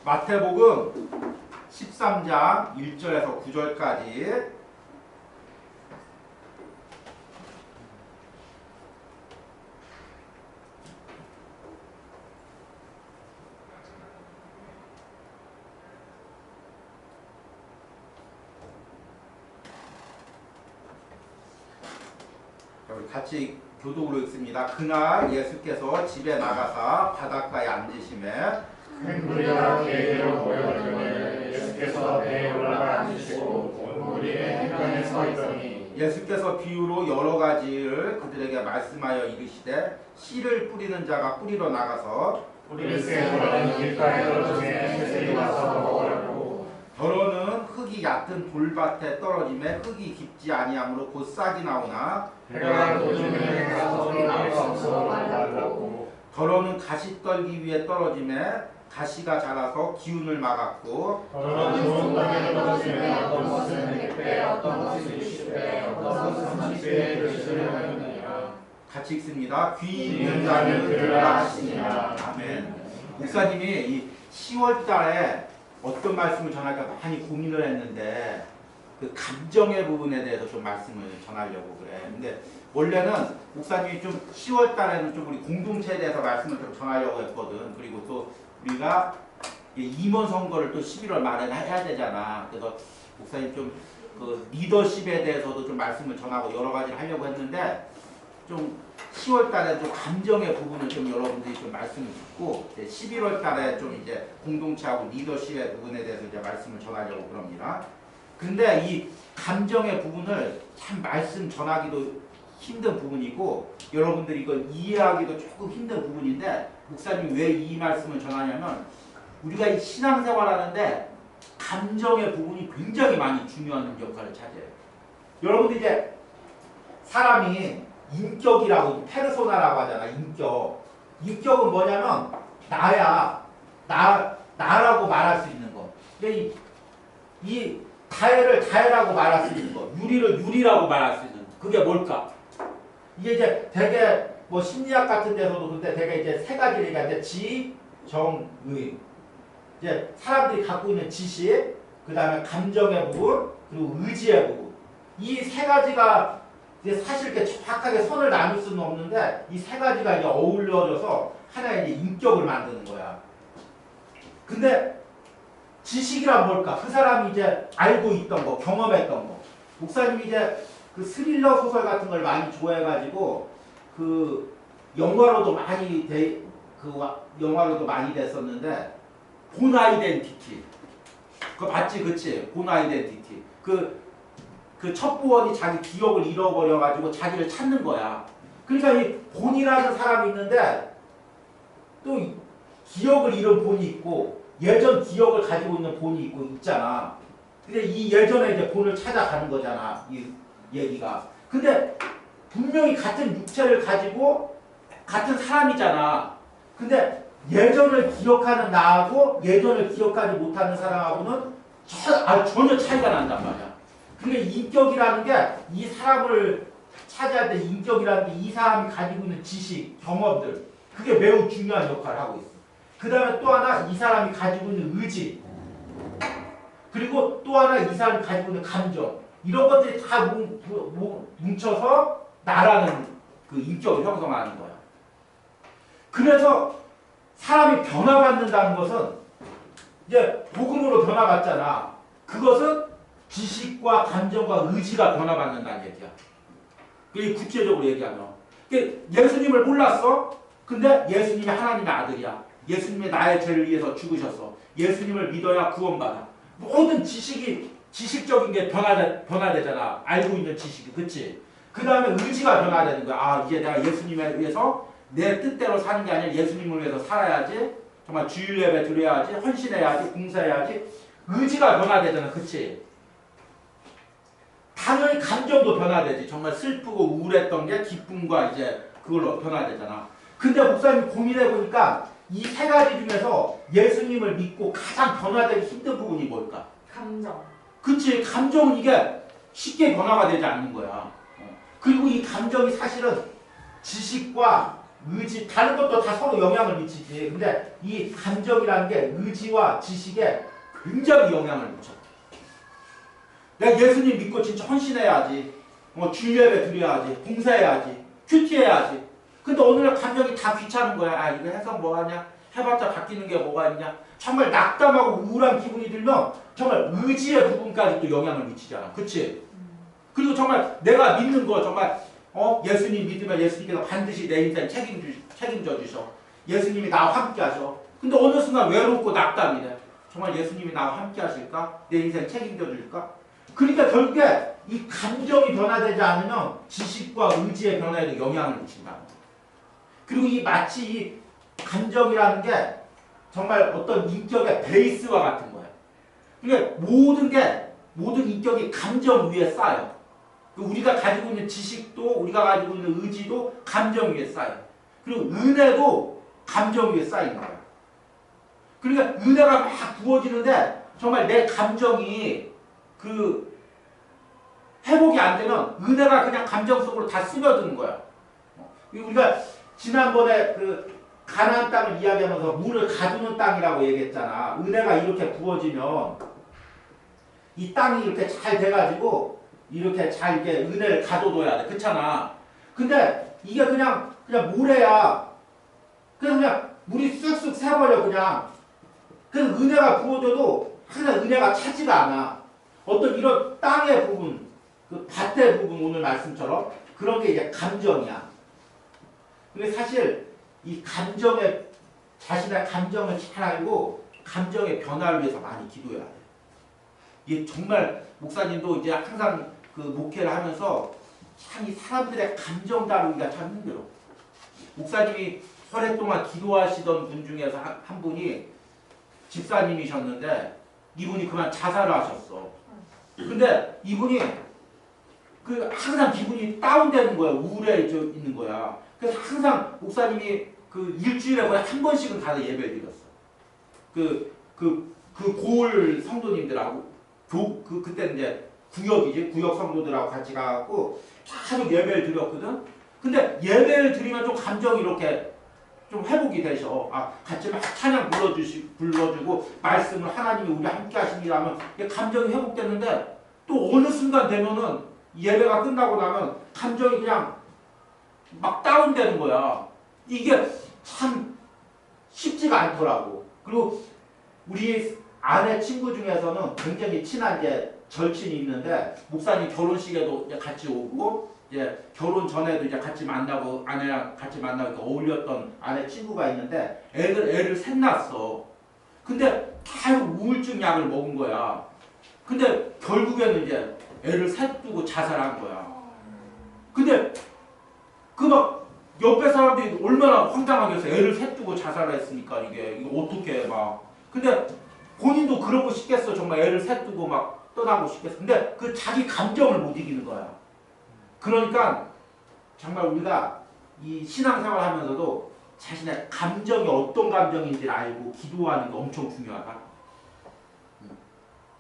마태복음 13장 1절에서 9절까지 같이 교독으로 읽습니다. 그날 예수께서 집에 나가사 바닷가에 앉으시매 큰 무리가 대대로 모여들매 예수께서 배에 올라가 앉으시고 온 무리의 해변에 서 있더니 예수께서 비유로 여러 가지를 그들에게 말씀하여 이르시되 씨를 뿌리는 자가 뿌리러 나가서 뿌릴새 더러는 길가에 떨어지매 새들이 와서 먹으려고 더러는 흙이 얕은 돌밭에 떨어지매 흙이 깊지 아니하므로 곧 싹이 나오나 해가 도중에 가서 나무가 없어 말랐고 더러는 가시떨기 위에 떨어지매 가시가 자라서 기운을 막았고 더러는 좋은 땅에 떨어지매 어떤 것은 100배 어떤 것은 60배 어떤 것은 30배의 결실을 하느니라. 같이 읽습니다. 귀 있는 자는 들으라 하시니라. 아멘. 목사님이 이 10월 달에 어떤 말씀을 전할까 많이 고민을 했는데 그 감정의 부분에 대해서 좀 말씀을 전하려고 그래. 근데 원래는 목사님이 좀 10월 달에는 좀 우리 공동체에 대해서 말씀을 좀 전하려고 했거든. 그리고 또 우리가 임원 선거를 또 11월 말에 해야 되잖아. 그래서 목사님 좀 그 리더십에 대해서도 좀 말씀을 전하고 여러 가지를 하려고 했는데 좀 10월 달에 좀 감정의 부분을 좀 여러분들이 좀 말씀을 듣고 11월 달에 좀 이제 공동체하고 리더십의 부분에 대해서 이제 말씀을 전하려고 그럽니다. 근데 이 감정의 부분을 참 말씀 전하기도 힘든 부분이고 여러분들이 이걸 이해하기도 조금 힘든 부분인데 목사님이 왜 이 말씀을 전하냐면 우리가 이 신앙생활 하는데 감정의 부분이 굉장히 많이 중요한 역할을 차지해요. 여러분들 이제 사람이 인격이라고 페르소나라고 하잖아. 인격은 뭐냐면 나야 나라고 말할 수 있는 거. 이 다혜를 말할 수 있는 거, 유리를 유리라고 말할 수 있는 거. 그게 뭘까? 이게 이제 되게 뭐 심리학 같은 데서도 근데 되게 이제 세 가지를 얘기하는데 지, 정, 의. 이제 사람들이 갖고 있는 지식, 그 다음에 감정의 부분, 그리고 의지의 부분. 이 세 가지가 이제 사실 이렇게 정확하게 선을 나눌 수는 없는데 이 세 가지가 이제 어울려져서 하나의 이제 인격을 만드는 거야. 근데 지식이란 뭘까? 그 사람이 이제 알고 있던 거, 경험했던 거. 목사님이 이제 그 스릴러 소설 같은 걸 많이 좋아해가지고 그 영화로도 많이 됐었는데 본 아이덴티티. 그거 봤지, 그치? 본 아이덴티티. 그 첩보원이 자기 기억을 잃어버려가지고 자기를 찾는 거야. 그러니까 이 본이라는 사람이 있는데 또 기억을 잃은 본이 있고 예전 기억을 가지고 있는 본이 있고 있잖아. 근데 이 예전에 이제 본을 찾아가는 거잖아. 이 얘기가. 근데 분명히 같은 육체를 가지고 같은 사람이잖아. 근데 예전을 기억하는 나하고 예전을 기억하지 못하는 사람하고는 전혀 차이가 난단 말이야. 그게 인격이라는 게 이 사람을 차지할 때 인격이라는 게 이 사람이 가지고 있는 지식, 경험들 그게 매우 중요한 역할을 하고 있어. 그 다음에 또 하나 이 사람이 가지고 있는 의지 그리고 또 하나 이 사람이 가지고 있는 감정 이런 것들이 다 뭉쳐서 나라는 그 인격을 형성하는 거야. 그래서 사람이 변화받는다는 것은 이제 복음으로 변화받잖아. 그것은 지식과 감정과 의지가 변화받는다는 얘기야. 그게 구체적으로 얘기하면. 예수님을 몰랐어? 근데 예수님이 하나님의 아들이야. 예수님이 나의 죄를 위해서 죽으셨어. 예수님을 믿어야 구원받아. 모든 지식적인 게 변화되잖아. 알고 있는 지식이. 그치? 그 다음에 의지가 변화되는 거야. 아, 이제 내가 예수님을 위해서 내 뜻대로 사는 게 아니라 예수님을 위해서 살아야지. 정말 주일 예배 드려야지. 헌신해야지. 봉사해야지. 의지가 변화되잖아. 그치? 당연히 감정도 변화되지. 정말 슬프고 우울했던 게 기쁨과 이제 그걸로 변화되잖아. 근데 목사님이 고민해 보니까 이 세 가지 중에서 예수님을 믿고 가장 변화되기 힘든 부분이 뭘까? 감정. 그치. 감정은 이게 쉽게 변화가 되지 않는 거야. 그리고 이 감정이 사실은 지식과 의지, 다른 것도 다 서로 영향을 미치지. 근데 이 감정이라는 게 의지와 지식에 굉장히 영향을 미쳐. 내가 예수님 믿고 진짜 헌신해야지. 주일예배 드려야지. 봉사해야지. 큐티해야지. 근데 오늘 감정이 다 귀찮은 거야. 아, 이거 해서 뭐하냐? 해봤자 바뀌는 게 뭐가 있냐? 정말 낙담하고 우울한 기분이 들면 정말 의지의 부분까지 또 영향을 미치잖아. 그치? 그리고 정말 내가 믿는 거 정말 예수님 믿으면 예수님께서 반드시 내 인생 책임져 주셔. 예수님이 나와 함께 하셔. 근데 어느 순간 외롭고 낙담이 돼. 정말 예수님이 나와 함께 하실까? 내 인생 책임져 줄까? 그러니까 결국에 이 감정이 변화되지 않으면 지식과 의지의 변화에도 영향을 미친다. 그리고 이 마치 이 감정이라는 게 정말 어떤 인격의 베이스와 같은 거예요. 그러니까 모든 인격이 감정 위에 쌓여. 우리가 가지고 있는 지식도 우리가 가지고 있는 의지도 감정 위에 쌓여. 그리고 은혜도 감정 위에 쌓이는 거예요. 그러니까 은혜가 막 부어지는데 정말 내 감정이 회복이 안 되면 은혜가 그냥 감정 속으로 다 스며드는 거야. 우리가 지난번에 가나안 땅을 이야기하면서 물을 가두는 땅이라고 얘기했잖아. 은혜가 이렇게 부어지면 이 땅이 이렇게 잘 돼가지고 이렇게 잘 이렇게 은혜를 가둬둬야 돼. 그렇잖아. 근데 이게 그냥 모래야. 그냥 물이 쑥쑥 새버려 그냥. 그래서 은혜가 부어져도 항상 은혜가 차지가 않아. 어떤 이런 땅의 부분, 밭의 부분 오늘 말씀처럼 그런 게 이제 감정이야. 근데 사실 이 자신의 감정을 잘 알고 감정의 변화를 위해서 많이 기도해야 돼. 이게 정말 목사님도 이제 항상 목회를 하면서 참 이 사람들의 감정 다루기가 참 힘들어. 목사님이 오랫동안 기도하시던 분 중에서 한 분이 집사님이셨는데 이분이 그만 자살을 하셨어. 근데 이분이 항상 기분이 다운되는 거야. 우울해 있는 거야. 그래서 항상 목사님이 일주일에 거의 한 번씩은 가서 예배를 드렸어. 고을 성도님들하고 그때 이제 구역 성도들하고 같이 가갖고 계속 예배를 드렸거든. 근데 예배를 드리면 좀 감정이 이렇게 좀 회복이 되셔. 같이 막 찬양 불러주고 말씀을 하나님이 우리 함께 하십니다 하면 감정이 회복됐는데 또 어느 순간 되면은 예배가 끝나고 나면 감정이 그냥 막 다운되는 거야. 이게 참 쉽지가 않더라고. 그리고 우리 아내 친구 중에서는 굉장히 친한 이제 절친이 있는데 목사님 결혼식에도 이제 같이 오고 이제 결혼 전에도 이제 같이 만나고 아내랑 같이 만나고 어울렸던 아내 친구가 있는데 애를 셋 낳았어. 근데 계속 우울증 약을 먹은 거야. 근데 결국에는 이제 애를 셋 두고 자살한 거야. 근데 막 옆에 사람들이 얼마나 황당하겠어. 애를 셋 두고 자살했으니까 이거 어떻게 막. 근데 본인도 그러고 싶겠어. 정말 애를 셋 두고 막 떠나고 싶겠어. 근데 자기 감정을 못 이기는 거야. 그러니까 정말 우리가 이 신앙생활 하면서도 자신의 감정이 어떤 감정인지를 알고 기도하는 게 엄청 중요하다.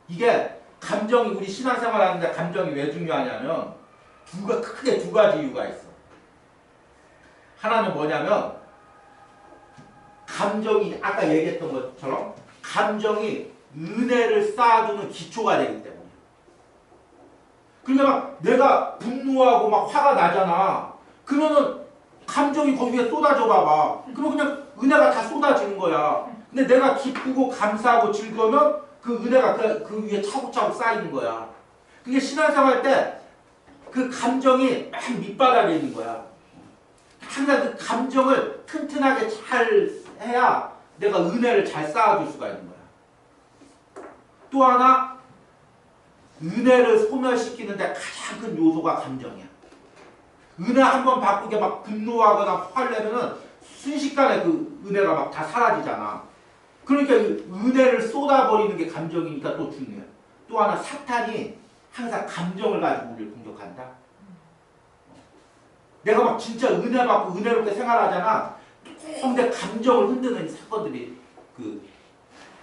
이게 감정이 우리 신앙생활 하는데 감정이 왜 중요하냐면 크게 두 가지 이유가 있어. 하나는 뭐냐면 감정이 아까 얘기했던 것처럼 감정이 은혜를 쌓아두는 기초가 되기 때문에. 그러니까 막 내가 분노하고 막 화가 나잖아. 그러면은 감정이 거기 위에 쏟아져 봐봐. 그러면 그냥 은혜가 다 쏟아지는 거야. 근데 내가 기쁘고 감사하고 즐거우면 그 은혜가 그 위에 차곡차곡 쌓이는 거야. 그게 신앙생활 때 그 감정이 맨 밑바닥에 있는 거야. 항상 그 감정을 튼튼하게 잘 해야 내가 은혜를 잘 쌓아줄 수가 있는 거야. 또 하나, 은혜를 소멸시키는데 가장 큰 요소가 감정이야. 은혜 한번 바꾸게 막 분노하거나 화를 내면은 순식간에 그 은혜가 막 다 사라지잖아. 그러니까 은혜를 쏟아버리는 게 감정이니까 또 중요해. 또 하나, 사탄이 항상 감정을 가지고 우리를 공격한다. 내가 막 진짜 은혜 받고 은혜롭게 생활하잖아. 근데 감정을 흔드는 사건들이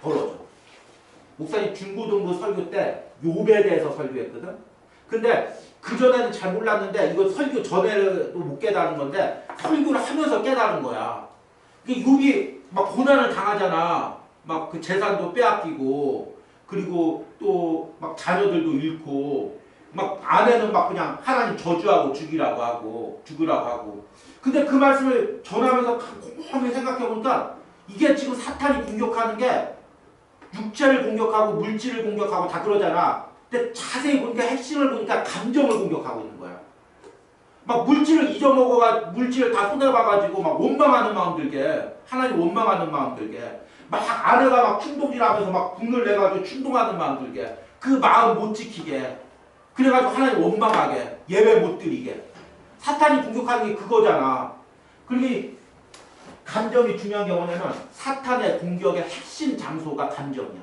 벌어져. 목사님 중고등부 설교 때 욥에 대해서 설교했거든. 근데 그전에는 잘 몰랐는데 이거 설교 전에도 못 깨달은 건데 설교를 하면서 깨달은 거야. 여기 막 고난을 당하잖아. 막 그 재산도 빼앗기고 그리고 또 막 자녀들도 잃고 막 아내는 막 그냥 하나님 저주하고 죽이라고 하고 죽으라고 하고. 근데 그 말씀을 전하면서 곰곰이 생각해 보니까 이게 지금 사탄이 공격하는 게 육체를 공격하고 물질을 공격하고 다 그러잖아. 근데 자세히 보니까 핵심을 보니까 감정을 공격하고 있는 거야. 막 물질을 잊어먹어가 물질을 다 손해봐가지고 막 원망하는 마음 들게 하나님 원망하는 마음 들게 막 아내가 막 충동질하면서 막 분을 내가지고 충동하는 마음 들게 그 마음 못 지키게 그래가지고 하나님 원망하게 예배 못 드리게 사탄이 공격하는 게 그거잖아. 그러니 감정이 중요한 경우에는 사탄의 공격의 핵심 장소가 감정이야.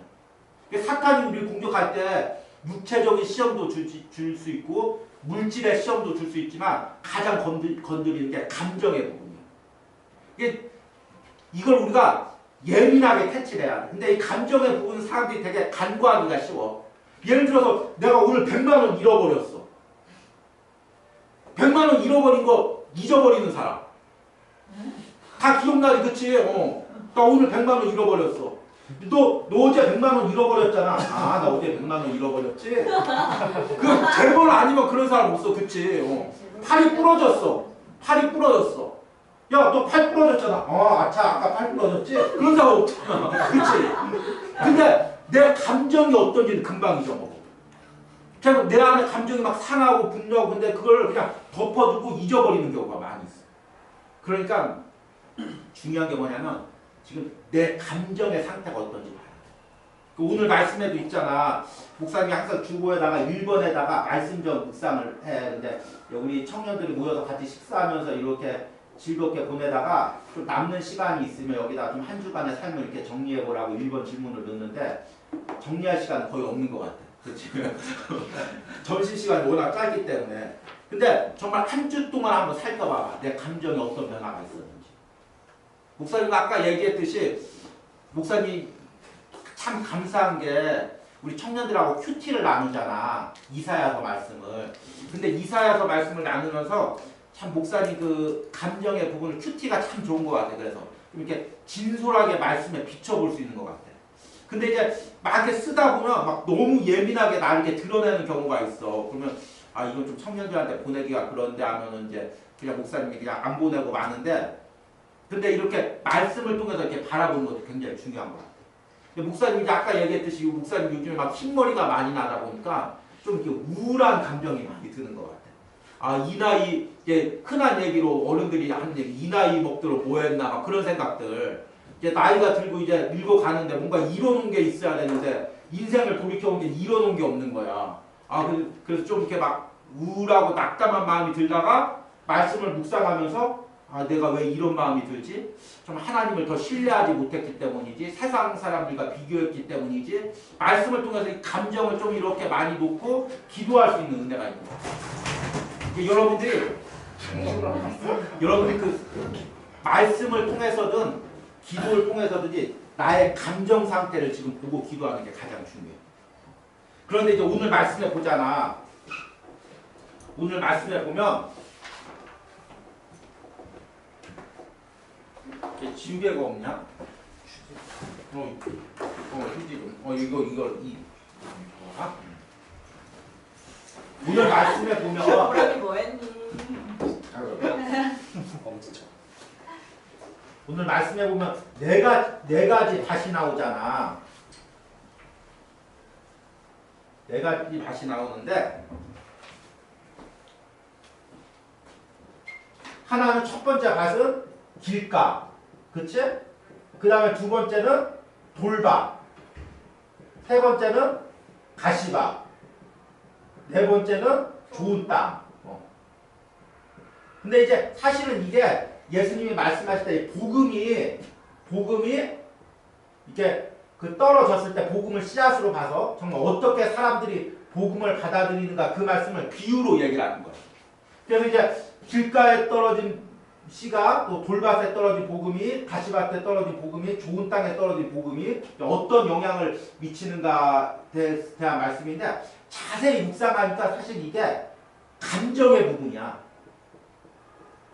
사탄이 우리를 공격할 때 육체적인 시험도 줄 수 있고 물질의 시험도 줄 수 있지만 가장 건드리는 게 감정의 부분이야. 이걸 우리가 예민하게 캐치를 해야 돼. 근데 이 감정의 부분은 사람들이 되게 간과하기가 쉬워. 예를 들어서 내가 오늘 100만 원 잃어버렸어. 100만 원 잃어버린 거 잊어버리는 사람. 다 기억나지, 그치? 나 오늘 100만 원 잃어버렸어. 너 어제 100만 원 잃어버렸잖아. 아, 나 어제 100만 원 잃어버렸지? 그 재벌 아니면 그런 사람 없어, 그치? 팔이 부러졌어. 팔이 부러졌어. 야, 너 팔 부러졌잖아. 아차, 아까 팔 부러졌지? 그런 사람 없잖아. 그치? 근데 내 감정이 어떤지는 금방 잊어먹어. 내 안에 감정이 막 상하고 분노하고 근데 그걸 그냥 덮어두고 잊어버리는 경우가 많이 있어. 그러니까 중요한 게 뭐냐면 지금 내 감정의 상태가 어떤지 봐야 돼. 오늘 말씀에도 있잖아. 목사님이 항상 주보에다가 1번에다가 말씀전 묵상을 해. 근데 우리 청년들이 모여서 같이 식사하면서 이렇게 즐겁게 보내다가 좀 남는 시간이 있으면 여기다 좀 한 주간의 삶을 이렇게 정리해보라고 1번 질문을 넣는데 정리할 시간은 거의 없는 것 같아. 그치? 점심시간이 워낙 짧기 때문에. 근데 정말 한 주 동안 한번 살펴봐봐. 내 감정에 어떤 변화가 있었는지. 목사님 아까 얘기했듯이 목사님 참 감사한 게 우리 청년들하고 큐티를 나누잖아. 이사야서 말씀을. 근데 이사야서 말씀을 나누면서 참 목사님 그 감정의 부분을 큐티가 참 좋은 것 같아. 그래서 이렇게 진솔하게 말씀에 비춰볼 수 있는 것 같아. 근데 이제 막 이렇게 쓰다 보면 막 너무 예민하게 나를 이렇게 드러내는 경우가 있어. 그러면 아 이건 좀 청년들한테 보내기가 그런데 하면은 이제 그냥 목사님이 그냥 안 보내고 마는데 근데 이렇게 말씀을 통해서 이렇게 바라보는 것도 굉장히 중요한 것 같아요. 근데 목사님이 아까 얘기했듯이 목사님 요즘에 막 흰머리가 많이 나다 보니까 좀 이렇게 우울한 감정이 많이 드는 것 같아요. 아, 이 나이, 이제 흔한 얘기로 어른들이 하는 얘기, 이 나이 먹도록 뭐 했나, 막 그런 생각들. 이제 나이가 들고 이제 늙어가는데 뭔가 이뤄놓은 게 있어야 되는데 인생을 돌이켜본 게 이뤄놓은 게 없는 거야. 아, 그래서 좀 이렇게 막 우울하고 낙담한 마음이 들다가 말씀을 묵상하면서 아, 내가 왜 이런 마음이 들지? 좀 하나님을 더 신뢰하지 못했기 때문이지, 세상 사람들과 비교했기 때문이지, 말씀을 통해서 이 감정을 좀 이렇게 많이 놓고 기도할 수 있는 은혜가 있는 거야. 여러분들이 그 말씀을 통해서든 기도를 통해서든지 나의 감정 상태를 지금 보고 기도하는 게 가장 중요해요. 그런데 이제 오늘 말씀에 보잖아. 오늘 말씀에 보면 지우개가 없냐? 휴지 좀. 이거. 오늘 말씀에 보면 그러기 뭐했니? 오늘 말씀에 보면 네 가지 다시 나오잖아. 네 가지 다시 나오는데 하나는 첫 번째 밭은 길가, 그치? 그 다음에 두 번째는 돌밭, 세 번째는 가시밭, 네 번째는 좋은 땅. 근데 이제 사실은 이게 예수님이 말씀하실 때 복음이 이렇게 그 떨어졌을 때 복음을 씨앗으로 봐서 정말 어떻게 사람들이 복음을 받아들이는가 그 말씀을 비유로 얘기를 하는 거예요. 그래서 이제 길가에 떨어진 씨가 또 돌밭에 떨어진 복음이 가시밭에 떨어진 복음이 좋은 땅에 떨어진 복음이 어떤 영향을 미치는가에 대한 말씀인데 자세히 묵상하니까 사실 이게 감정의 부분이야.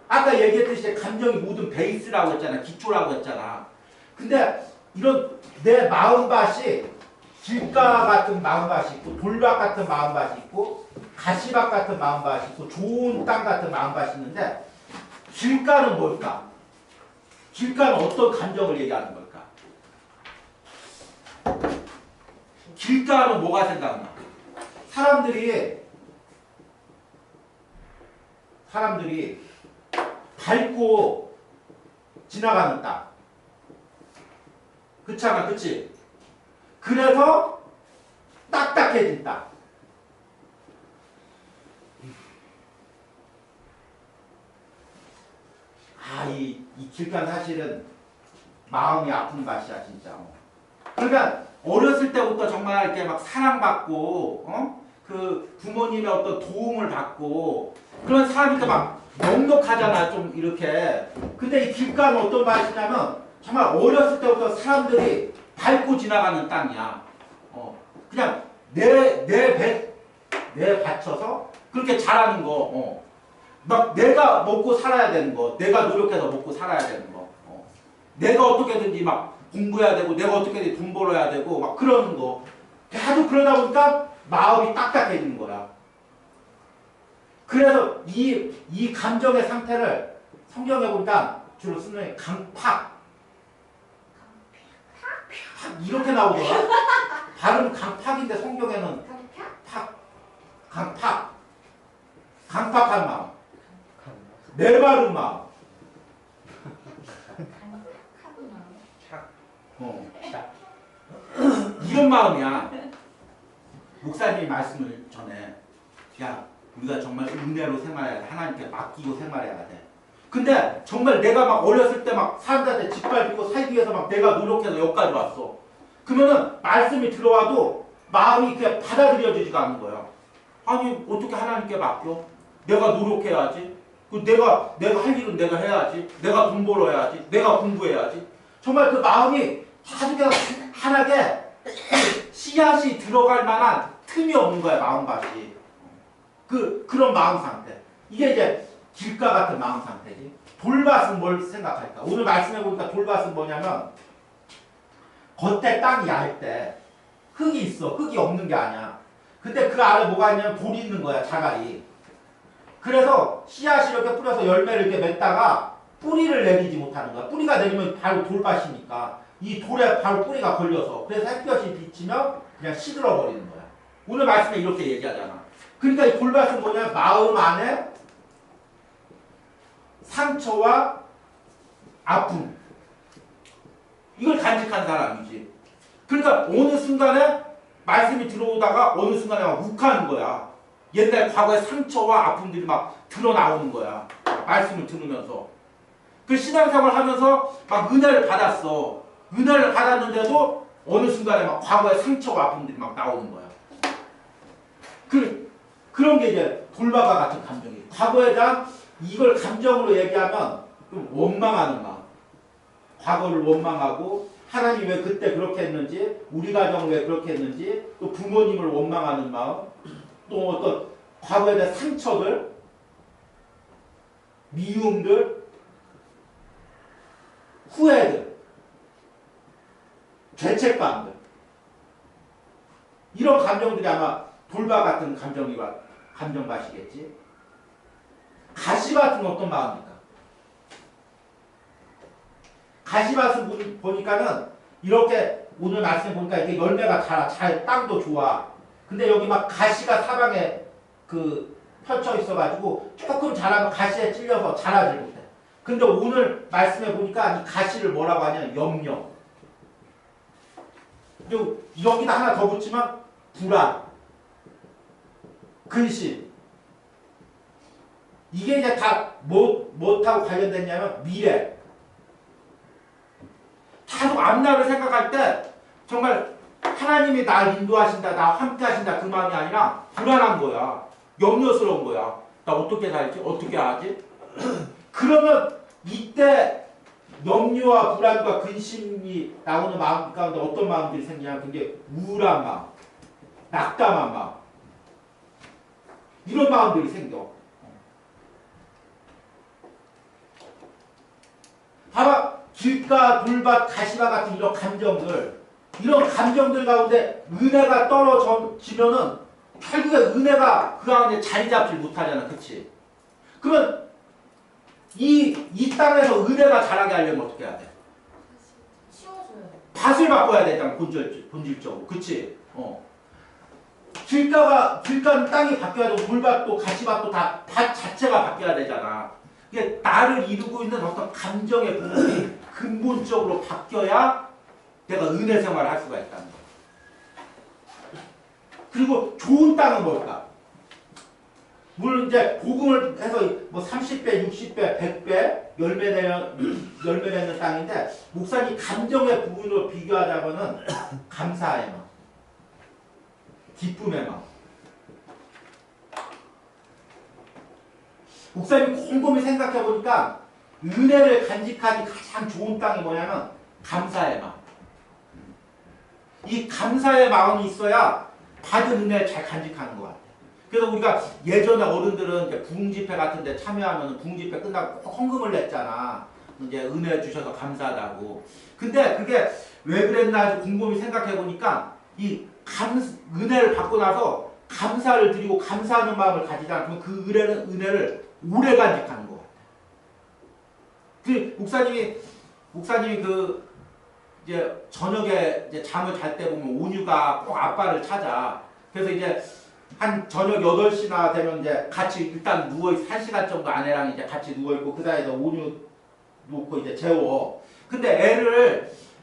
아까 얘기했듯이 감정이 모든 베이스라고 했잖아. 기초라고 했잖아. 근데 이런 내 마음밭이 길가 같은 마음밭이 있고 돌밭 같은 마음밭이 있고 가시밭 같은 마음밭이 있고 좋은 땅 같은 마음밭이 있는데 길가는 뭘까? 길가는 어떤 감정을 얘기하는 걸까? 길가는 뭐가 생각나? 사람들이 밟고 지나가는 땅. 그렇잖아, 그치? 그래서 딱딱해진 땅. 이 길가 사실은 마음이 아픈 맛이야, 진짜. 그러니까 어렸을 때부터 정말 이렇게 막 사랑받고, 그 부모님의 어떤 도움을 받고, 그런 사람이 막 넉넉하잖아, 좀 이렇게. 근데 이 길가는 어떤 맛이냐면, 정말 어렸을 때부터 사람들이 밟고 지나가는 땅이야. 그냥 내 받쳐서 그렇게 자라는 거. 막 내가 먹고 살아야 되는 거. 내가 노력해서 먹고 살아야 되는 거. 내가 어떻게든지 막 공부해야 되고, 내가 어떻게든지 돈 벌어야 되고, 막 그러는 거. 계속 그러다 보니까 마음이 딱딱해지는 거야. 그래서 이 감정의 상태를 성경에 보니까 주로 쓰는 강팍. 이렇게 나오더라. 발음은 강팍인데 성경에는 강팍. 강팍한 마음. 메마른 마음. 이런 마음이야. 목사님이 말씀을 전해. 야, 우리가 정말 은혜로 생활해야 돼. 하나님께 맡기고 생활해야 돼. 근데 정말 내가 막 어렸을 때 막 사람들한테 짓밟히고 살기 위해서 막 내가 노력해서 여기까지 왔어. 그러면은 말씀이 들어와도 마음이 그냥 받아들여지지가 않는 거야. 아니, 어떻게 하나님께 맡겨? 내가 노력해야지. 내가 할 일은 내가 해야지. 내가 돈 벌어야지. 내가 공부해야지. 정말 그 마음이 아주 그냥 환하게 씨앗이 들어갈 만한 틈이 없는 거야, 마음밭이. 그런 마음 상태. 이게 이제 길가 같은 마음 상태지. 돌밭은 뭘 생각할까? 오늘 말씀해 보니까 돌밭은 뭐냐면 겉에 땅이 얇대. 흙이 있어. 흙이 없는 게 아니야. 근데 그 아래 뭐가 있냐면 돌이 있는 거야, 자갈이. 그래서 씨앗이 이렇게 뿌려서 열매를 이렇게 맺다가 뿌리를 내리지 못하는 거야. 뿌리가 내리면 바로 돌밭이니까 이 돌에 바로 뿌리가 걸려서 그래서 햇볕이 비치면 그냥 시들어 버리는 거야. 오늘 말씀에 이렇게 얘기하잖아. 그러니까 이 돌밭은 뭐냐? 마음 안에 상처와 아픔, 이걸 간직한 사람이지. 그러니까 어느 순간에 말씀이 들어오다가 어느 순간에 막 욱하는 거야. 옛날 과거의 상처와 아픔들이 막 드러나오는 거야. 말씀을 들으면서. 그 신앙생활 하면서 막 은혜를 받았어. 은혜를 받았는데도 어느 순간에 막 과거의 상처와 아픔들이 막 나오는 거야. 그런 게 이제 돌밭과 같은 감정이에요. 과거에 대한 이걸 감정으로 얘기하면 좀 원망하는 마음. 과거를 원망하고 하나님 왜 그때 그렇게 했는지, 우리 가정을 왜 그렇게 했는지, 또 부모님을 원망하는 마음, 또 어떤 과거에 대한 상처들, 미움들, 후회들, 죄책감들, 이런 감정들이 아마 돌밭 같은 감정밭이겠지. 가시밭은 어떤 마음입니까? 가시밭을 보니까는 이렇게 오늘 말씀 보니까 이렇게 열매가 잘 땅도 좋아. 근데 여기 막 가시가 사방에 펼쳐 있어가지고 조금 자라면 가시에 찔려서 자라질 못해. 근데 오늘 말씀해 보니까 이 가시를 뭐라고 하냐면 염려. 그리고 여기다 하나 더 붙이면 불안, 근심. 이게 이제 다 뭐하고 관련됐냐면 미래. 계속 앞날을 생각할 때 정말 하나님이 날 인도하신다, 나와 함께 하신다 그 마음이 아니라 불안한 거야. 염려스러운 거야. 나 어떻게 살지? 어떻게 하지? 그러면 이때 염려와 불안과 근심이 나오는 마음 가운데 어떤 마음들이 생기냐면 그게 우울한 마음, 낙담한 마음. 이런 마음들이 생겨. 봐봐. 길가, 돌밭, 가시와 같은 이런 감정들 가운데 은혜가 떨어지면은 결국에 은혜가 그 안에 자리 잡지 못하잖아. 그치? 그러면 이 땅에서 은혜가 자라게 하려면 어떻게 해야 돼? 쉬워져요. 밭을 바꿔야 되잖아. 본질적으로. 그치? 길가는 땅이 바뀌어야 되고 돌밭도 가시밭도 다 밭 자체가 바뀌어야 되잖아. 이게 나를 이루고 있는 어떤 감정의 부분이 근본적으로 바뀌어야 내가 은혜 생활을 할 수가 있다는 거야. 그리고 좋은 땅은 뭘까? 물론 이제 복음을 해서 뭐 30배, 60배, 100배 열매 맺는 땅인데 목사님 감정의 부분으로 비교하자면은 감사의 마음, 기쁨의 마음. 목사님 곰곰이 생각해 보니까 은혜를 간직하기 가장 좋은 땅이 뭐냐면 감사의 마음. 이 감사의 마음이 있어야 받은 은혜를 잘 간직하는 것 같아요. 그래서 우리가 예전에 어른들은 이제 부흥집회 같은 데 참여하면 부흥집회 끝나고 꼭 헌금을 냈잖아. 이제 은혜 주셔서 감사하다고. 근데 그게 왜 그랬나 곰곰이 생각해 보니까 이 은혜를 받고 나서 감사를 드리고 감사하는 마음을 가지지 않으면 그 은혜를 오래 간직하는 것 같아요. 그 목사님이 그 이제 저녁에 이제 잠을 잘 때 보면 온유가 꼭 아빠를 찾아. 그래서 이제 한 저녁 8시나 되면 이제 같이 일단 누워있어. 1시간 정도 아내랑 이제 같이 누워있고 그 사이에서 온유 놓고 이제 재워. 근데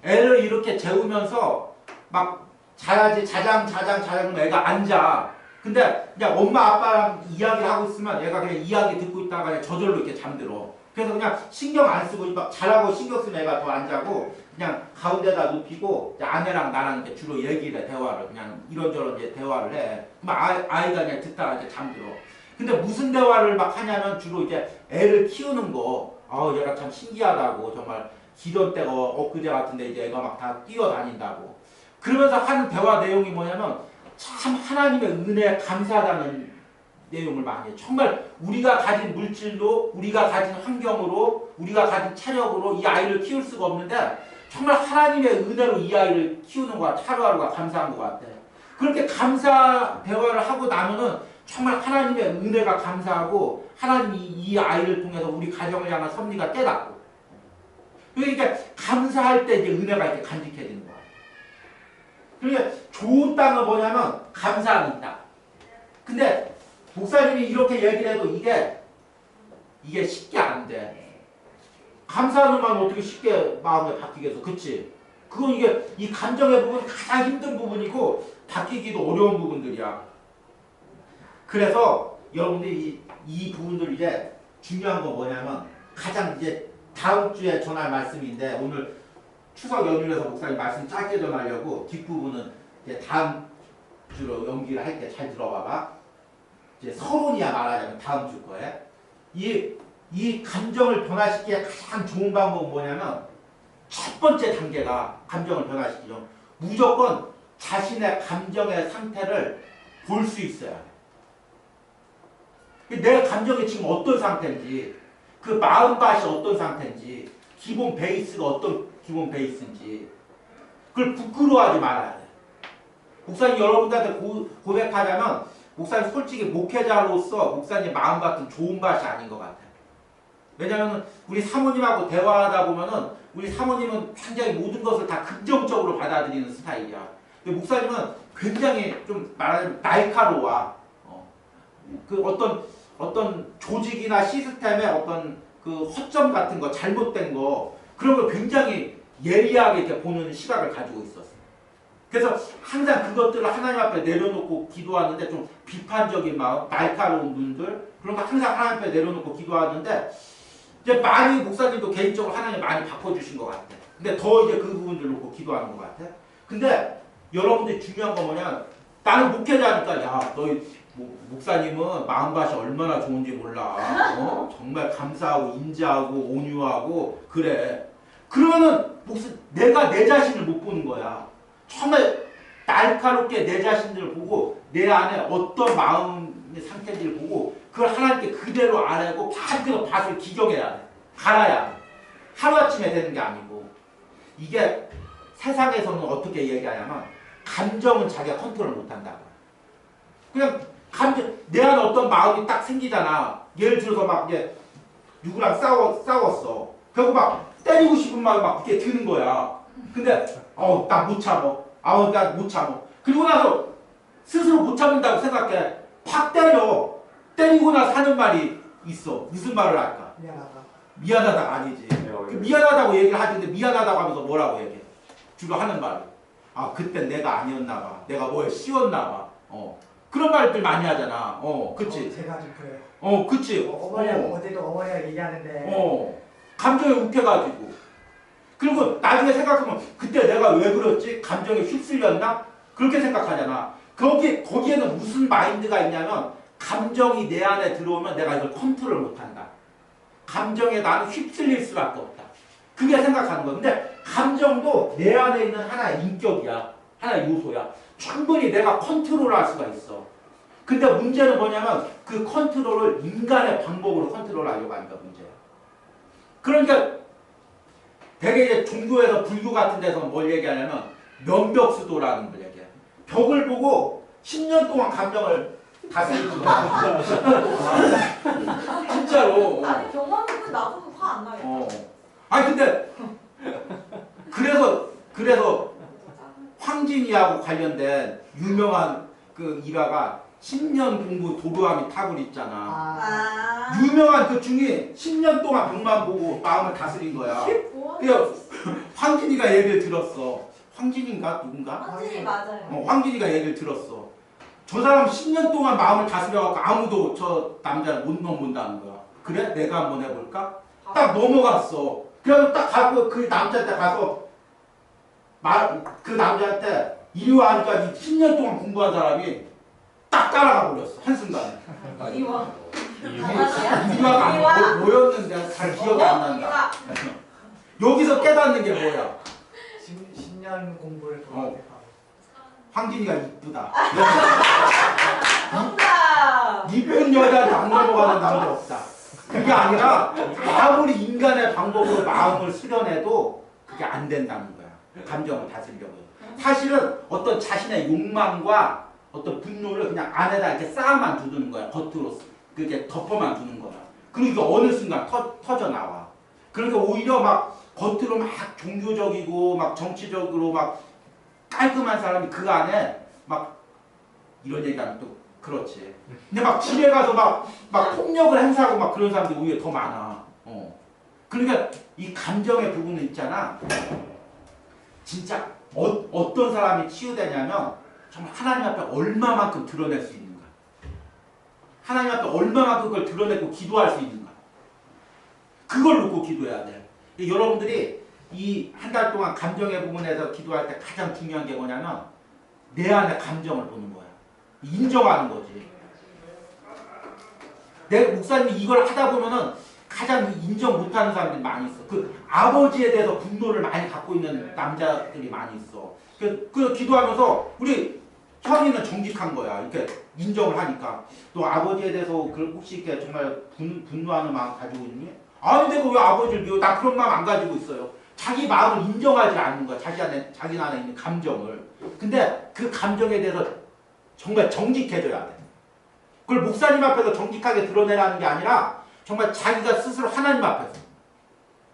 애를 이렇게 재우면서 막 자야지 자장 그러면 애가 앉아. 근데 그냥 엄마 아빠랑 이야기를 하고 있으면 얘가 그냥 이야기 듣고 있다가 그냥 저절로 이렇게 잠들어. 그래서 그냥 신경 안 쓰고 막 잘하고 신경 쓰면 애가 더 안 자고 그냥 가운데다 눕히고 아내랑 나랑 이제 주로 얘기를 해. 대화를 그냥 이런저런 이제 대화를 해. 그럼 아이가 그냥 듣다가 이제 잠들어. 근데 무슨 대화를 막 하냐면 주로 이제 애를 키우는 거. 얘가 참 신기하다고. 정말 기도 때가 엊그제 같은데 이제 애가 막 다 뛰어다닌다고. 그러면서 하는 대화 내용이 뭐냐면 참 하나님의 은혜에 감사하다는 내용을 많이 해요. 정말 우리가 가진 물질로, 우리가 가진 환경으로, 우리가 가진 체력으로 이 아이를 키울 수가 없는데 정말 하나님의 은혜로 이 아이를 키우는 것 같아. 하루하루가 감사한 것 같아. 그렇게 감사 대화를 하고 나면은 정말 하나님의 은혜가 감사하고 하나님이 이 아이를 통해서 우리 가정을 향한 섭리가 깨닫고 그러니까 감사할 때 이제 은혜가 이렇게 간직해지는 거야. 그러니까 좋은 땅은 뭐냐면 감사함이 있다. 근데 목사님이 이렇게 얘기를 해도 이게 쉽게 안 돼. 감사하는 마음은 어떻게 쉽게 마음에 바뀌겠어. 그치? 그건 이 감정의 부분은 가장 힘든 부분이고 바뀌기도 어려운 부분들이야. 그래서 여러분들이 이 부분들 이제 중요한 건 뭐냐면 가장 이제 다음 주에 전할 말씀인데 오늘 추석 연휴에서 목사님 말씀 짧게 전하려고 뒷부분은 이제 다음 주로 연기를 할게. 잘 들어봐봐. 이제 서론이야 말하자면 다음 주 거에. 이 감정을 변화시키기에 가장 좋은 방법은 뭐냐면 첫 번째 단계가 감정을 변화시키죠. 무조건 자신의 감정의 상태를 볼 수 있어야 돼. 내 감정이 지금 어떤 상태인지 그 마음밭이 어떤 상태인지 기본 베이스가 어떤 기본 베이스인지 그걸 부끄러워하지 말아야 돼. 목사님 여러분들한테 고백하자면 목사님 솔직히 목회자로서 목사님 마음밭은 좋은 밭이 아닌 것 같아요. 왜냐하면 우리 사모님하고 대화하다 보면은 우리 사모님은 굉장히 모든 것을 다 긍정적으로 받아들이는 스타일이야. 근데 목사님은 굉장히 좀 말하자면 날카로워. 그 어떤 조직이나 시스템의 어떤 그 허점 같은 거, 잘못된 거 그런 걸 굉장히 예리하게 이렇게 보는 시각을 가지고 있었어. 그래서 항상 그것들을 하나님 앞에 내려놓고 기도하는데 좀 비판적인 마음, 날카로운 눈들 그런 거 항상 하나님 앞에 내려놓고 기도하는데 이제 많이 목사님도 개인적으로 하나님 많이 바꿔주신 것 같아. 근데 더 이제 그 부분들 놓고 기도하는 것 같아. 근데 여러분들이 중요한 건 뭐냐? 나는 목회자니까 야, 너희 목사님은 마음밭이 얼마나 좋은지 몰라. 정말 감사하고 인자하고 온유하고 그래. 그러면은 내가 내 자신을 못 보는 거야. 정말 날카롭게 내 자신을 보고 내 안에 어떤 마음이 상태를 보고 그걸 하나님께 그대로 알고 반대로 밭을 기경해야 돼. 갈아야 돼. 하루아침에 되는 게 아니고. 이게 세상에서는 어떻게 얘기하냐면 감정은 자기가 컨트롤 못한다고. 그냥 감정, 내 안에 어떤 마음이 딱 생기잖아. 예를 들어서 막 이제 누구랑 싸웠어. 그리고 막 때리고 싶은 마음이 막 이렇게 드는 거야. 근데 나 못 참어. 나 못 참어. 그리고 나서 스스로 못 참는다고 생각해. 팍 때려. 때리고 나서 하는 말이 있어. 무슨 말을 할까? 미안하다. 미안하다 아니지. 미안하다고 얘기를 하는데 미안하다고 하면서 뭐라고 얘기해? 주로 하는 말을. 그때 내가 아니었나 봐. 내가 뭐에 씌웠나 봐. 그런 말들 많이 하잖아. 그치? 제가 좀 그래요. 그치? 어제도 어머니가 얘기하는데 감정에 욱해가지고. 그리고 나중에 생각하면 그때 내가 왜 그랬지? 감정에 휩쓸렸나? 그렇게 생각하잖아. 거기에는 무슨 마인드가 있냐면 감정이 내 안에 들어오면 내가 이걸 컨트롤 못한다. 감정에 나는 휩쓸릴 수밖에 없다. 그게 생각하는 거야. 근데 감정도 내 안에 있는 하나의 인격이야. 하나의 요소야. 충분히 내가 컨트롤할 수가 있어. 근데 문제는 뭐냐면 그 컨트롤을 인간의 방법으로 컨트롤하려고 하니까 문제야. 그러니까 되게 이제 종교에서 불교 같은 데서 뭘 얘기하냐면 면벽수도라는 걸 얘기해. 벽을 보고 10년 동안 감정을 다스리는 거야. 진짜로. 아니 경험해도 나도 화 안 나요. 아니 근데 그래서 황진이하고 관련된 유명한 그 일화가 10년 공부 도루하미 탑을 있잖아. 유명한 그 중에 10년 동안 벽만 보고 마음을 다스린 거야. 그래서 황진이가 얘기를 들었어. 황진인가 누군가? 황진이 맞아요. 황진이가 얘기를 들었어. 저 사람 10년 동안 마음을 다스려갖고 아무도 저 남자를 못 넘는다는 거야. 그래? 내가 한번 해볼까? 딱 넘어갔어. 그래서 딱 가고 그 남자한테 가서 그 남자한테 이리 와 하니까 10년 동안 공부한 사람이 딱 따라가 버렸어. 한순간에. 이와. 이와가 뭐였는데 잘 기억이 안 난다. 여기서 깨닫는 게 뭐야? 10년 공부를 도와내고 황진이가 이쁘다. 정답. 이쁜 여자한테 안 넘어가는 남자 없다. 그게 아니라 아무리 인간의 방법으로 마음을 수련해도 그게 안 된다는 거야. 감정을 다스리려고요. 사실은 어떤 자신의 욕망과 어떤 분노를 그냥 안에다 이렇게 쌓아만 두는 거야. 겉으로 그렇게 덮어만 두는 거야. 그리고 이게 어느 순간 터져 나와. 그러니까 오히려 막 겉으로 막 종교적이고 막 정치적으로 막 깔끔한 사람이 그 안에 막 이런 얘기하면 또 그렇지. 근데 막 집에 가서 막 폭력을 행사하고 막 그런 사람들이 오히려 더 많아. 그러니까 이 감정의 부분은 있잖아. 진짜 어떤 사람이 치유되냐면 정말 하나님 앞에 얼마만큼 드러낼 수 있는가. 하나님 앞에 얼마만큼 그걸 드러내고 기도할 수 있는가. 그걸 놓고 기도해야 돼. 여러분들이 이 한 달 동안 감정의 부분에서 기도할 때 가장 중요한 게 뭐냐면 내 안에 감정을 보는 거야. 인정하는 거지. 내 목사님이 이걸 하다 보면은 가장 인정 못하는 사람들이 많이 있어. 그 아버지에 대해서 분노를 많이 갖고 있는 남자들이 많이 있어. 그 기도하면서 우리 형이는 정직한 거야. 이렇게 인정을 하니까. 너 아버지에 대해서 혹시 이렇게 정말 분노하는 마음 가지고 있니? 아니 내가 왜 아버지를 미워? 나 그런 마음 안 가지고 있어요. 자기 마음을 인정하지 않는 거야. 자기 안에 있는 감정을. 근데 그 감정에 대해서 정말 정직해져야 돼. 그걸 목사님 앞에서 정직하게 드러내라는 게 아니라 정말 자기가 스스로 하나님 앞에서.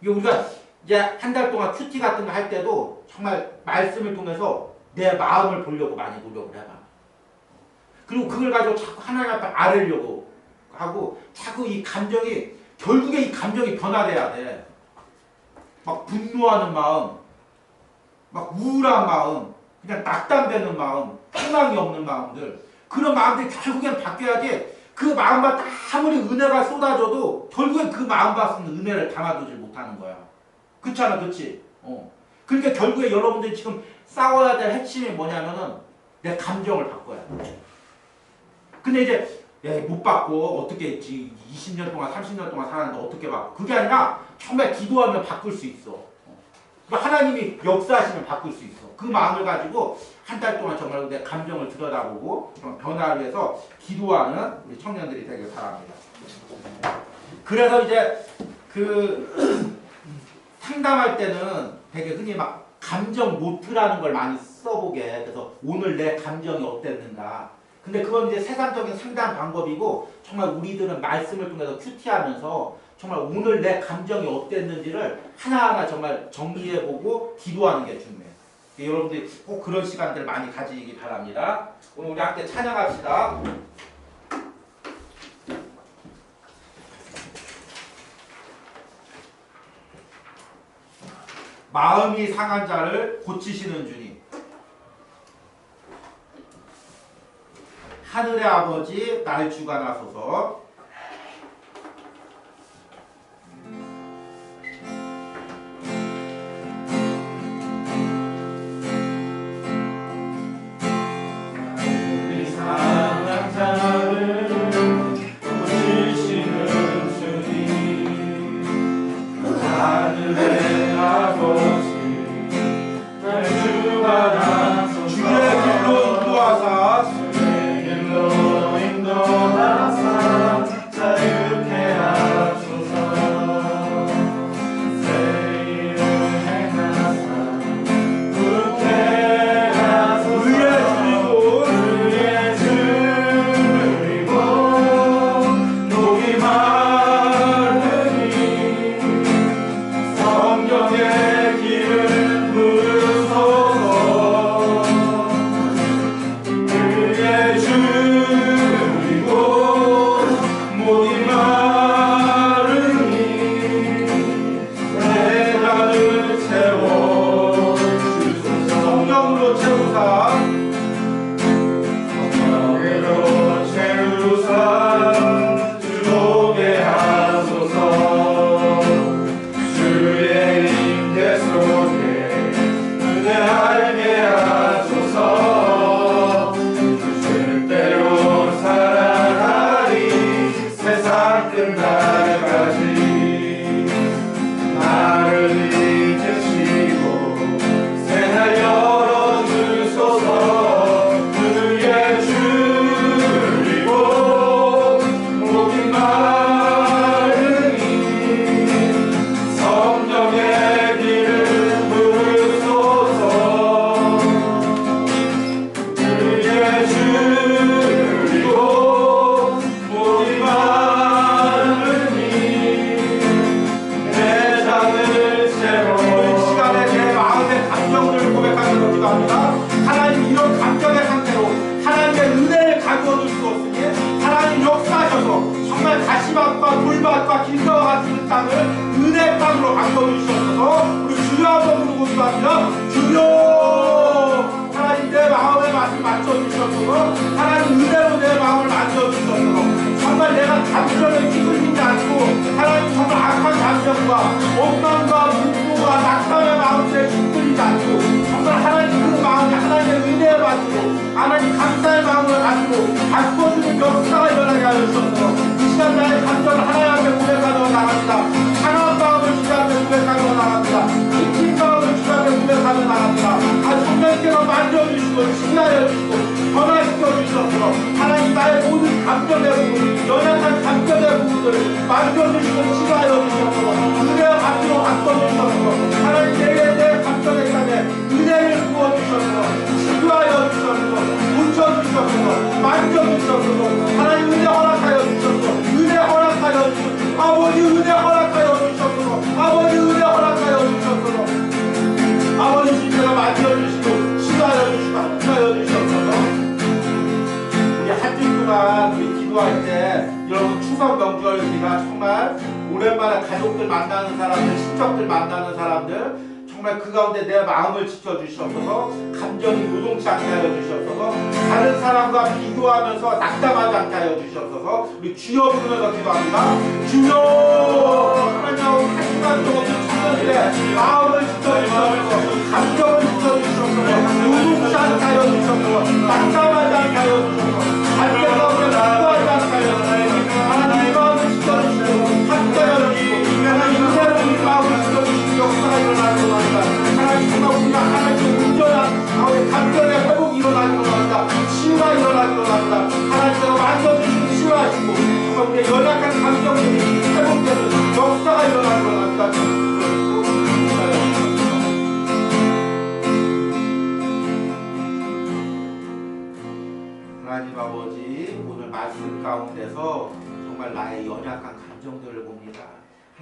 이게 우리가 이제 한 달 동안 큐티 같은 거 할 때도 정말 말씀을 통해서 내 마음을 보려고 많이 노력을 해봐. 그리고 그걸 가지고 자꾸 하나님 앞에 아뢰려고 하고 자꾸 이 감정이 결국에 이 감정이 변화돼야 돼. 막 분노하는 마음, 막 우울한 마음, 그냥 낙담되는 마음, 희망이 없는 마음들, 그런 마음들이 결국엔 바뀌어야지. 그 마음밭에 아무리 은혜가 쏟아져도 결국엔 그 마음밭은 은혜를 담아두질 못하는 거야. 그렇잖아, 그렇지? 그러니까 결국에 여러분들이 지금 싸워야 될 핵심이 뭐냐면은 내 감정을 바꿔야 돼. 근데 이제 못 바꿔. 어떻게 했지? 20년 동안 30년 동안 살았는데 어떻게 바꿔? 그게 아니라 정말 기도하면 바꿀 수 있어. 하나님이 역사하시면 바꿀 수 있어. 그 마음을 가지고 한 달 동안 정말 내 감정을 들여다보고 변화를 위해서 기도하는 우리 청년들이 되길 바랍니다. 그래서 이제 그 상담할 때는 되게 흔히 막 감정 노트라는 걸 많이 써보게. 그래서 오늘 내 감정이 어땠는가. 근데 그건 이제 세상적인 상담 방법이고 정말 우리들은 말씀을 통해서 큐티하면서 정말 오늘 내 감정이 어땠는지를 하나하나 정말 정리해보고 기도하는 게 중요해요. 여러분들이 꼭 그런 시간들 많이 가지기 바랍니다. 오늘 우리 함께 찬양합시다. 마음이 상한 자를 고치시는 주님. 하늘의 아버지 날 주관하소서. 우리 상한 자를 고치시는 주님, 하늘의 아버지 날 주관하소서. 주의 길로 인도하사 주의 길로 인도하사 자유케 하소서. 새 일을 행하사 굳게 하소서. 의에 줄이고 목이 마르니 성경의 길을 물으소서. 의에 줄이고 목이 마르니 내 잔을 채워주소서. 성령으로 채우사 성령으로 채우사 주목게 하소서. 주의 임재 속에 은혜 알게 하소서. 주실대로 살아가리 세상 끝날까지. 나를 잊으시고 새날 열어주소서. 의에 줄이고 목이 마르니 성령의 길을 물으소서. 의에 줄이고 목이 마르니 내 잔을 채워. 이 시간에 내 마음의 감정들을 고백하는 것기도 합니다. 하나님 이런 감정의 상태로 하나님의 은혜를 가져올 수 없으니 하나님 역사하셔서 정말 가시밭과 돌밭과 길가와 같은 땅을 은혜 땅으로 바꿔주시옵소서. 우리 주여 한번 부르고 기도합니다. 주여 하나님 내 마음에 맞춰주시옵소서. 하나님 은혜로 내 마음을 만져주시옵소서. 정말 내가 감정에 휘둘리지 않고 하나님 정말 악한 감정과 원망과 분노와 낙담의 마음에 휘둘리지 않고 정말 하나님 그 마음에 하나님의 은혜를 받고 하나님 감사의 마음을 가지고 바꿔주는 역사가 일어나게 하여 주옵소서. 이 시간 나의 감정을 하나님 앞에 고백하며 나갑니다. 상한 마음을 주님 앞에 고백하며 나갑니다. 깊은 마음을 주님 앞에 고백하며 나갑니다. 성령께서 만져주시고 치유하여 주시고 변화시켜 주시옵소서. 하나님 나의 모든 감정의 부분 연약한 감정의 부분들을 만져주시고 치유하여 주시옵소서. 은혜와 감정으로 바꿔주시옵소서. 하나님 내게 내 감정의 땅에 은혜를 부어주시옵소서. 치유하여 주시옵소서. 고쳐주시옵소서. 만져주시옵소서. 하나님 은혜 허락하여 주시옵소서. 은혜 허락하여 주시옵소서. 아버지 은혜 허락하여 주시옵소서. 아버지 은혜 허락하여 주시옵소서. 아버지 주께서 만져주시고 치유하여 주시고 합하여 주시옵소서. 우리 한 주 동안 우리 기도할 때 여러분 추석 명절 우리가 정말 오랜만에 가족들 만나는 사람들, 친척들 만나는 사람들 정말 그 가운데 내 마음을 지켜주시옵소서. 감정이 요동치 않게 하여 주시옵소서. 다른 사람과 비교하면서 낙담하지 않게 하여 주시옵소서. 우리 주여 부르면서 기도합니다. 주여 하나님 한 시간 동안 청년들의 마음을 지켜주시옵소서. 감정을 지켜주시옵소서. 요동치 않게 하여 주시옵소서. 낙담하지 않게 하여 주시옵소서. 반대가 오면 낙담하지 않게 하여 주시옵소서. 하나님 마음을 지켜주시고 함께 하여 주시고 하나님 은혜로 우리 마음을 지켜주시고 역사가 일어나는 것입니다.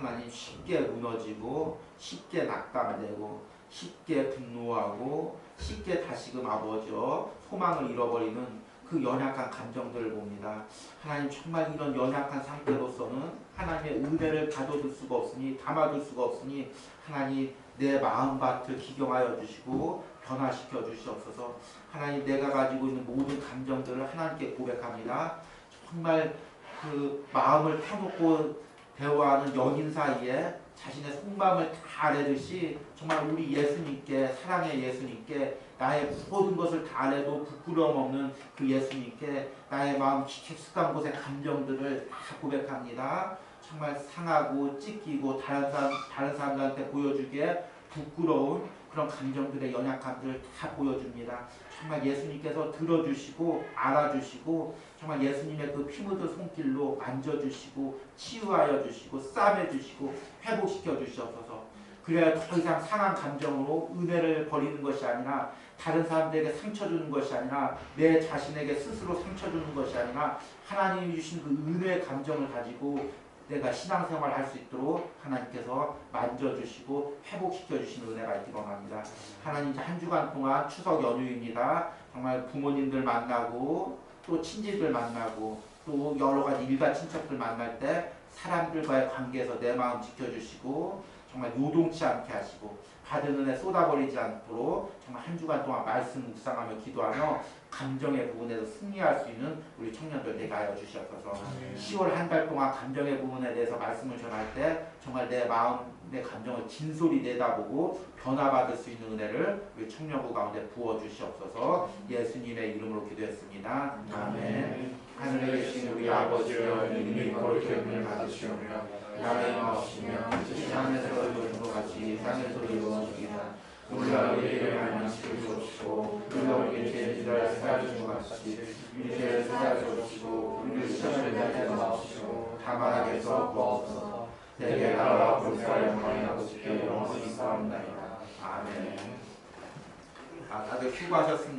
하나님 쉽게 무너지고 쉽게 낙담되고 쉽게 분노하고 쉽게 다시금 아버지여 소망을 잃어버리는 그 연약한 감정들을 봅니다. 하나님 정말 이런 연약한 상태로서는 하나님의 은혜를 가둬둘 수가 없으니 담아둘 수가 없으니 하나님 내 마음밭을 기경하여 주시고 변화시켜 주시옵소서. 하나님 내가 가지고 있는 모든 감정들을 하나님께 고백합니다. 정말 그 마음을 펴놓고 대화하는 연인 사이에 자신의 속마음을 다 아뢰듯이 정말 우리 예수님께 사랑의 예수님께 나의 모든 것을 다 아뢰도 부끄러움 없는 그 예수님께 나의 마음 깊숙한 곳의 감정들을 다 고백합니다. 정말 상하고 찢기고 다른 사람들한테 보여주기에 부끄러운 그런 감정들의 연약함들을 다 보여줍니다. 정말 예수님께서 들어주시고 알아주시고 정말 예수님의 그 피 묻은 손길로 만져주시고 치유하여 주시고 싸매주시고 회복시켜 주시옵소서. 그래야 더 이상 상한 감정으로 은혜를 버리는 것이 아니라 다른 사람들에게 상처 주는 것이 아니라 내 자신에게 스스로 상처 주는 것이 아니라 하나님이 주신 그 은혜의 감정을 가지고 내가 신앙생활을 할 수 있도록 하나님께서 만져주시고 회복시켜주시는 은혜가 있기를 원합니다. 하나님 이제 한 주간 동안 추석 연휴입니다. 정말 부모님들 만나고 또 친지들 만나고 또 여러 가지 일가 친척들 만날 때 사람들과의 관계에서 내 마음 지켜주시고 정말 요동치 않게 하시고 받은 은혜 쏟아버리지 않도록 정말 한 주간 동안 말씀 묵상하며 기도하며 감정의 부분에서 승리할 수 있는 우리 청년들 되게 하여 주시옵소서. 10월 한 달 동안 감정의 부분에 대해서 말씀을 전할 때 정말 내 마음, 내 감정을 진솔히 내다보고 변화받을 수 있는 은혜를 우리 청년부 가운데 부어주시옵소서. 예수님의 이름으로 기도했습니다. 아멘. 하늘에 계신 우리 아버지여 이름이 거룩히 여김을 받으시오며 나의 마옵시며 세상에서 이루어진 것 같이 땅에서도 이루어지리라. 우리가 우리에게 말씀을 주옵시고 우리가 우리에게 죄를 사하신 것 같이 우리 죄를 사하여 주옵시고 우리를 시험에 들게 마옵시고 다만 악에서 구하옵소서. 내게 나라와 권세와 영광이 아버지께 영원히 있사옵나이다. 아멘. 다들 수고하셨습니다.